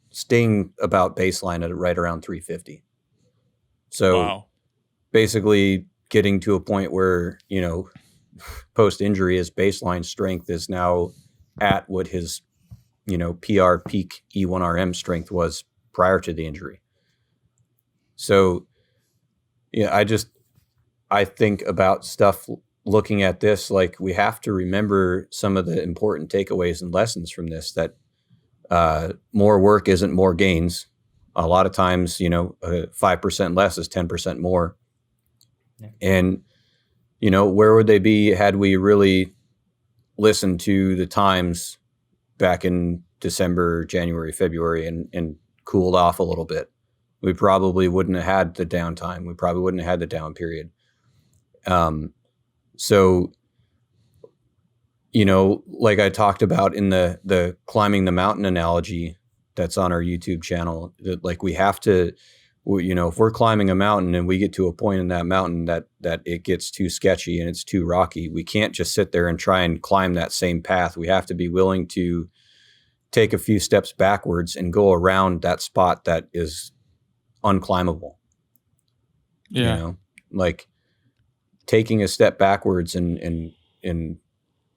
staying about baseline at right around 350. So
wow.
Basically getting to a point where, post injury, his baseline strength is now at what his, PR peak E1RM strength was prior to the injury. So, I think about stuff looking at this, like we have to remember some of the important takeaways and lessons from this, that more work isn't more gains. A lot of times, 5% less is 10% more. Yeah. And, where would they be had we really listened to the times back in December, January, February, and cooled off a little bit? We probably wouldn't have had the downtime. We probably wouldn't have had the down period. So, like I talked about in the climbing the mountain analogy that's on our YouTube channel, that like we have to, if we're climbing a mountain and we get to a point in that mountain that it gets too sketchy and it's too rocky, we can't just sit there and try and climb that same path. We have to be willing to take a few steps backwards and go around that spot that is unclimbable.
Yeah.
Like taking a step backwards and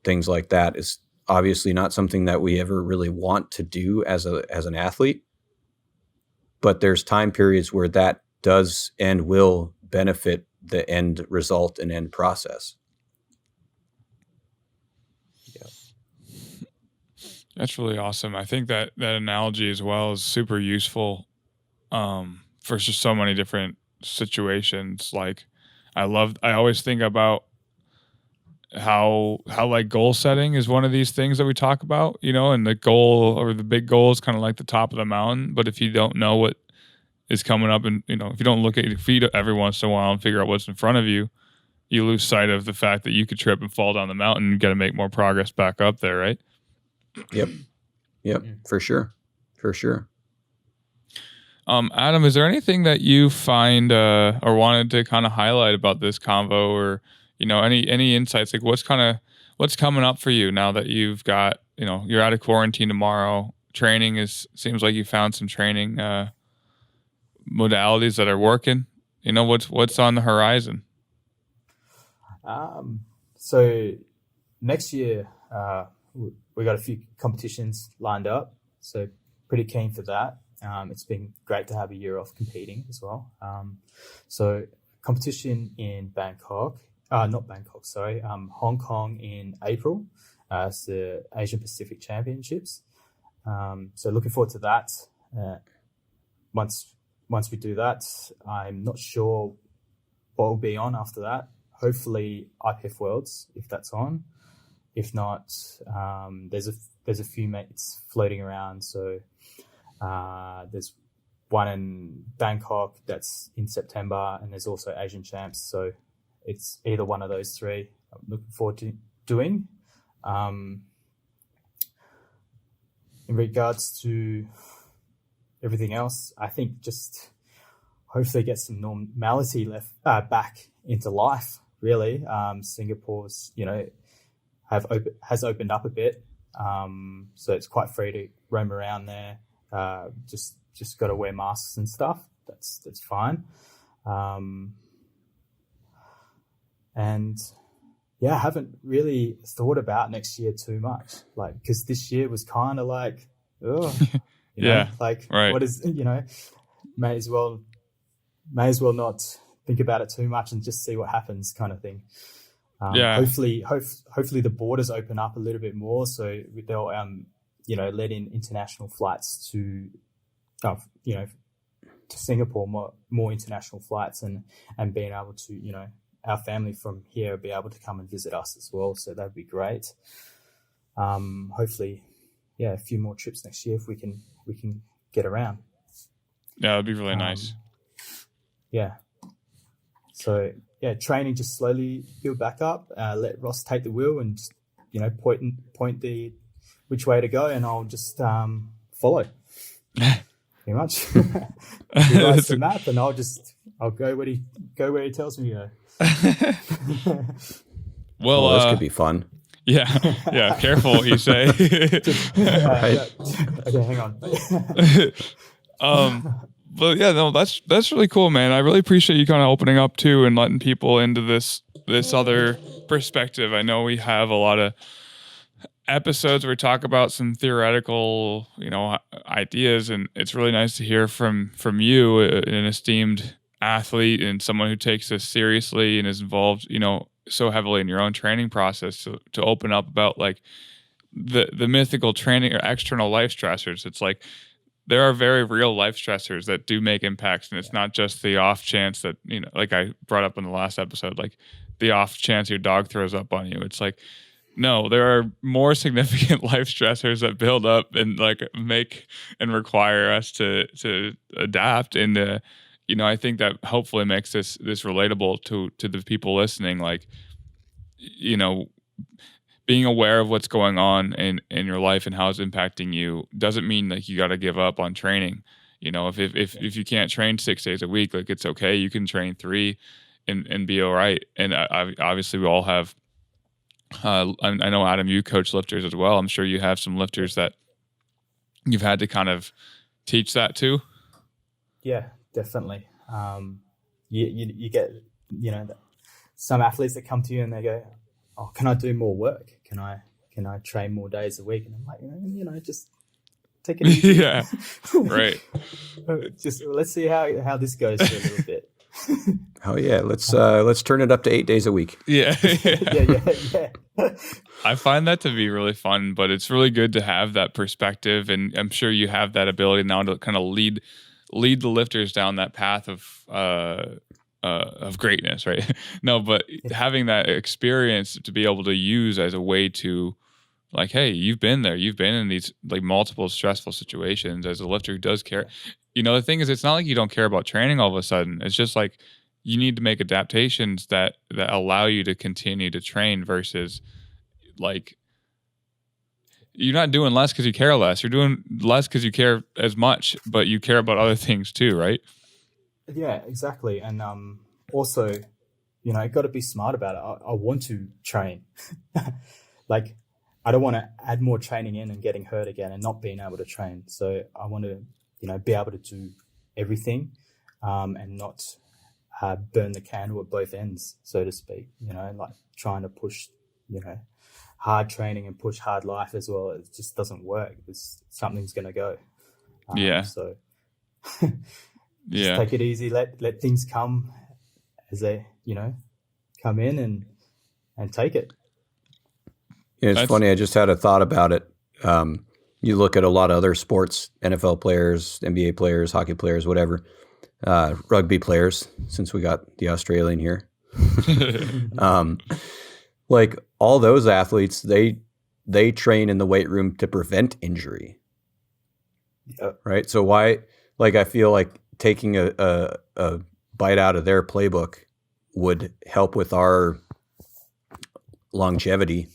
things like that is obviously not something that we ever really want to do as an athlete. But there's time periods where that does and will benefit the end result and end process.
Yeah. That's really awesome. I think that analogy as well is super useful for just so many different situations. Like I always think about, how like goal setting is one of these things that we talk about, and the goal or the big goal is kind of like the top of the mountain. But if you don't know what is coming up, and if you don't look at your feet every once in a while and figure out what's in front of you, you lose sight of the fact that you could trip and fall down the mountain. You got to make more progress back up there, right?
Yep, for sure.
Adam, is there anything that you find or wanted to kind of highlight about this convo, or any insights? Like what's coming up for you now that you've got you're out of quarantine tomorrow? Training seems like you found some training modalities that are working. What's on the horizon?
So next year we got a few competitions lined up, so pretty keen for that. It's been great to have a year off competing as well. So competition in Hong Kong in April. It's the Asian Pacific Championships. So looking forward to that. Once we do that, I'm not sure what will be on after that. Hopefully IPF Worlds, if that's on. If not, there's a few mates floating around. So there's one in Bangkok that's in September, and there's also Asian Champs. So it's either one of those three I'm looking forward to doing. In regards to everything else, I think just hopefully get some normality back into life. Really, Singapore's has opened up a bit, so it's quite free to roam around there. Just got to wear masks and stuff. That's fine. And yeah, I haven't really thought about next year too much, because this year was kind of like,
right.
What is may as well not think about it too much and just see what happens, kind of thing. Hopefully the borders open up a little bit more, so they'll let in international flights to Singapore, more international flights, and being able to our family from here be able to come and visit us as well. So that'd be great. Hopefully, a few more trips next year if we can get around.
Yeah, that'd be really nice.
Yeah. So training just slowly build back up. Let Ross take the wheel and just point the which way to go, and I'll just follow. Pretty much. He writes the map, and I'll go where he tells me to go.
Well,
this could be fun.
Yeah. Careful what you say.
Right.
Okay, hang on.
But yeah, no, that's really cool, man. I really appreciate you kind of opening up too and letting people into this other perspective. I know we have a lot of episodes where we talk about some theoretical, ideas, and it's really nice to hear from you, an esteemed athlete and someone who takes this seriously and is involved, so heavily in your own training process, to open up about like the mythical training or external life stressors. It's like there are very real life stressors that do make impacts, and it's not just the off chance that, like I brought up in the last episode, like the off chance your dog throws up on you. It's like, no, there are more significant life stressors that build up and like make and require us to adapt. And I think that hopefully makes this relatable to the people listening. Like, being aware of what's going on in your life and how it's impacting you doesn't mean like you got to give up on training. If you can't train 6 days a week, like it's okay. You can train 3 and be all right. And obviously we all have, I know Adam, you coach lifters as well. I'm sure you have some lifters that you've had to kind of teach that to.
Yeah, definitely. You get, some athletes that come to you and they go, "Oh, can I do more work? Can I train more days a week?" And I'm like, just take it easy.
Yeah, right.
Just let's see how this goes for a little bit.
Oh yeah, let's turn it up to 8 days a week.
Yeah.
Yeah.
I find that to be really fun, but it's really good to have that perspective, and I'm sure you have that ability now to kind of lead the lifters down that path of of greatness, right? No, but having that experience to be able to use as a way to, like, hey, you've been there. You've been in these like multiple stressful situations. As a lifter who does care, the thing is, it's not like you don't care about training all of a sudden. It's just like you need to make adaptations that allow you to continue to train versus like you're not doing less because you care less. You're doing less because you care as much, but you care about other things too, right?
Yeah, exactly. And also, got to be smart about it. I want to train. Like, I don't want to add more training in and getting hurt again and not being able to train. So I want to, be able to do everything and not burn the candle at both ends, so to speak. Like trying to push, hard training and push hard life as well. It just doesn't work. Something's going to go. So just take it easy. Let things come as they, come in and take it.
Yeah, it's funny. I just had a thought about it. You look at a lot of other sports, NFL players, NBA players, hockey players, whatever, rugby players, since we got the Australian here. Like all those athletes, they train in the weight room to prevent injury. Yep. Right. So why, like, I feel like taking a bite out of their playbook would help with our longevity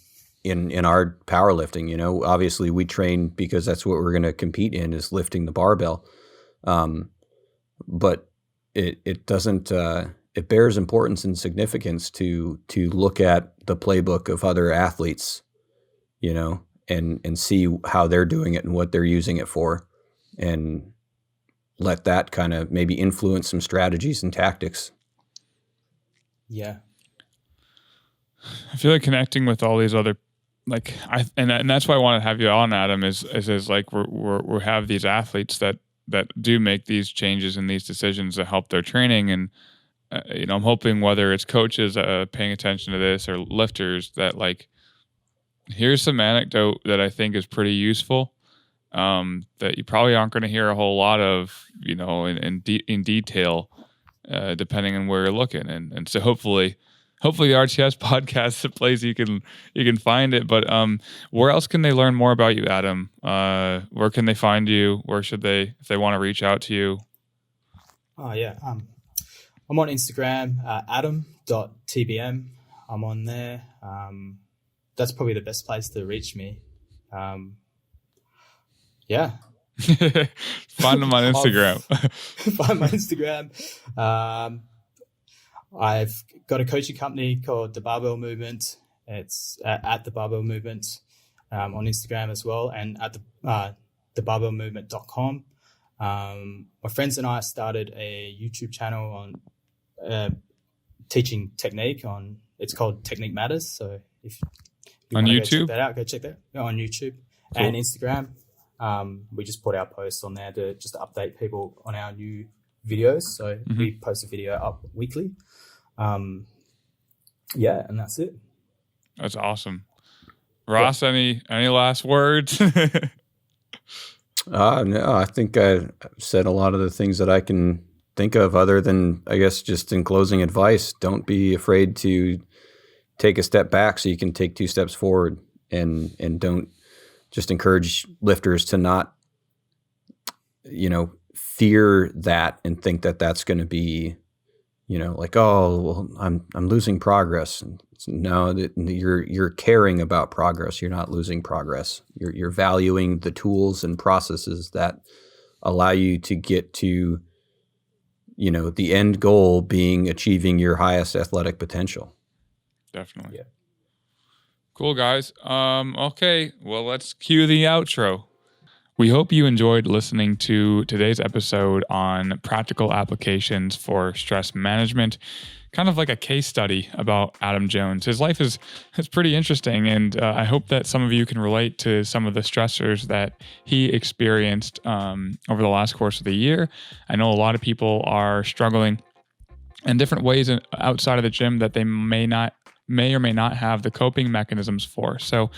in our powerlifting. Obviously we train because that's what we're going to compete in, is lifting the barbell. But it doesn't, it bears importance and significance to look at the playbook of other athletes, and see how they're doing it and what they're using it for, and let that kind of maybe influence some strategies and tactics.
Yeah.
I feel like connecting with all these other, like, and that's why I want to have you on, Adam, is like we have these athletes that do make these changes and these decisions that help their training. And, I'm hoping whether it's coaches paying attention to this or lifters, that like, here's some anecdote that I think is pretty useful, that you probably aren't going to hear a whole lot of, in detail, depending on where you're looking. And so hopefully the RTS podcast is a place you can find it. But where else can they learn more about you, Adam? Where can they find you? Where should they, if they want to reach out to you?
Oh yeah, I'm on Instagram, adam.tbm. I'm on there. That's probably the best place to reach me. Yeah.
Find them on Instagram.
Find my Instagram. I've got a coaching company called The Barbell Movement. It's at The Barbell Movement on Instagram as well, and at thebarbellmovement.com. My friends and I started a YouTube channel on teaching technique it's called Technique Matters. So if you
on
want to
YouTube,
go check that out, go check that on YouTube. Cool. And Instagram. We just put our posts on there to just update people on our new videos. So we post a video up weekly. And that's it.
That's awesome. Ross, any last words?
No, I think I said a lot of the things that I can think of, other than, I guess, just in closing advice, don't be afraid to take a step back so you can take 2 steps forward, and don't just encourage lifters to not, fear that and think that that's going to be, like, oh, well, I'm losing progress. No, you're caring about progress. You're not losing progress. You're valuing the tools and processes that allow you to get to, the end goal being achieving your highest athletic potential.
Definitely. Yeah. Cool, guys. Okay, well, let's cue the outro. We hope you enjoyed listening to today's episode on practical applications for stress management, kind of like a case study about Adam Jones. His life is pretty interesting, and I hope that some of you can relate to some of the stressors that he experienced over the last course of the year. I know a lot of people are struggling in different ways outside of the gym that they may or may not have the coping mechanisms for. So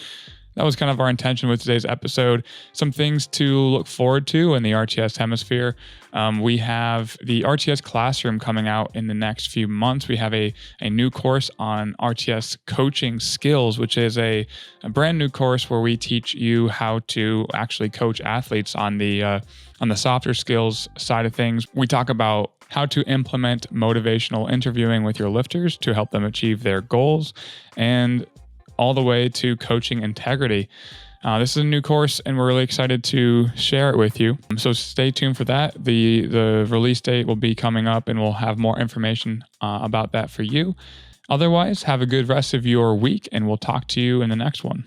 that was kind of our intention with today's episode. Some things to look forward to in the RTS hemisphere. We have the RTS classroom coming out in the next few months. We have a new course on RTS coaching skills, which is a brand new course where we teach you how to actually coach athletes on the softer skills side of things. We talk about how to implement motivational interviewing with your lifters to help them achieve their goals, and all the way to coaching integrity. This is a new course, and we're really excited to share it with you. So stay tuned for that. The release date will be coming up, and we'll have more information about that for you. Otherwise, have a good rest of your week, and we'll talk to you in the next one.